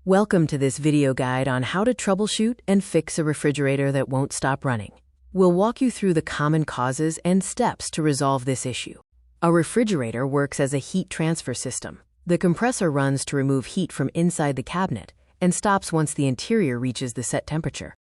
Welcome to this video guide on how to troubleshoot and fix a refrigerator that won't stop running. We'll walk you through the common causes and steps to resolve this issue. A refrigerator works as a heat transfer system. The compressor runs to remove heat from inside the cabinet and stops once the interior reaches the set temperature.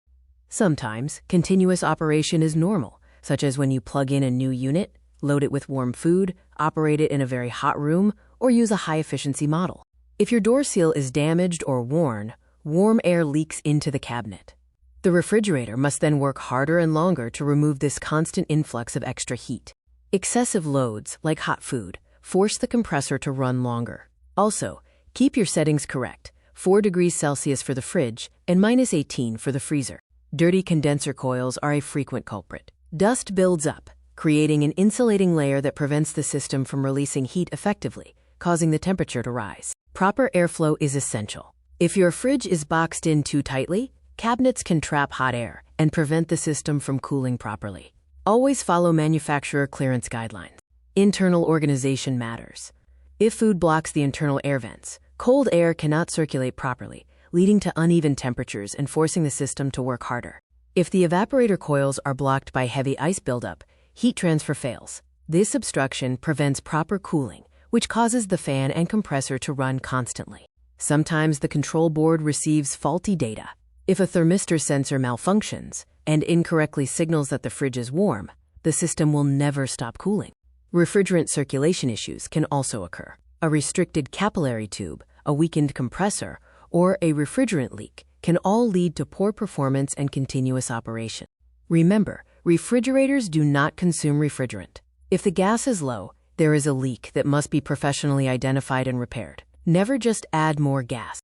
Sometimes, continuous operation is normal, such as when you plug in a new unit, load it with warm food, operate it in a very hot room, or use a high-efficiency model. If your door seal is damaged or worn, warm air leaks into the cabinet. The refrigerator must then work harder and longer to remove this constant influx of extra heat. Excessive loads, like hot food, force the compressor to run longer. Also, keep your settings correct: 4 degrees Celsius for the fridge and -18 for the freezer. Dirty condenser coils are a frequent culprit. Dust builds up, creating an insulating layer that prevents the system from releasing heat effectively, causing the temperature to rise. Proper airflow is essential. If your fridge is boxed in too tightly, cabinets can trap hot air and prevent the system from cooling properly. Always follow manufacturer clearance guidelines. Internal organization matters. If food blocks the internal air vents, cold air cannot circulate properly, leading to uneven temperatures and forcing the system to work harder. If the evaporator coils are blocked by heavy ice buildup, heat transfer fails. This obstruction prevents proper cooling, which causes the fan and compressor to run constantly. Sometimes the control board receives faulty data. If a thermistor sensor malfunctions and incorrectly signals that the fridge is warm, the system will never stop cooling. Refrigerant circulation issues can also occur. A restricted capillary tube, a weakened compressor, or a refrigerant leak can all lead to poor performance and continuous operation. Remember, refrigerators do not consume refrigerant. If the gas is low, there is a leak that must be professionally identified and repaired. Never just add more gas.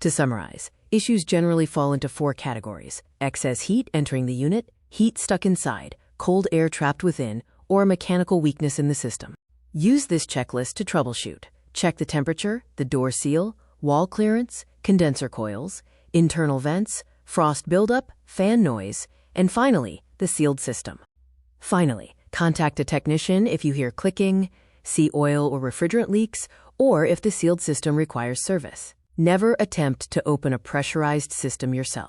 To summarize, issues generally fall into 4 categories: excess heat entering the unit, heat stuck inside, cold air trapped within, or a mechanical weakness in the system. Use this checklist to troubleshoot. Check the temperature, the door seal, wall clearance, condenser coils, internal vents, frost buildup, fan noise, and finally, the sealed system. Finally, contact a technician if you hear clicking, see oil or refrigerant leaks, or if the sealed system requires service. Never attempt to open a pressurized system yourself.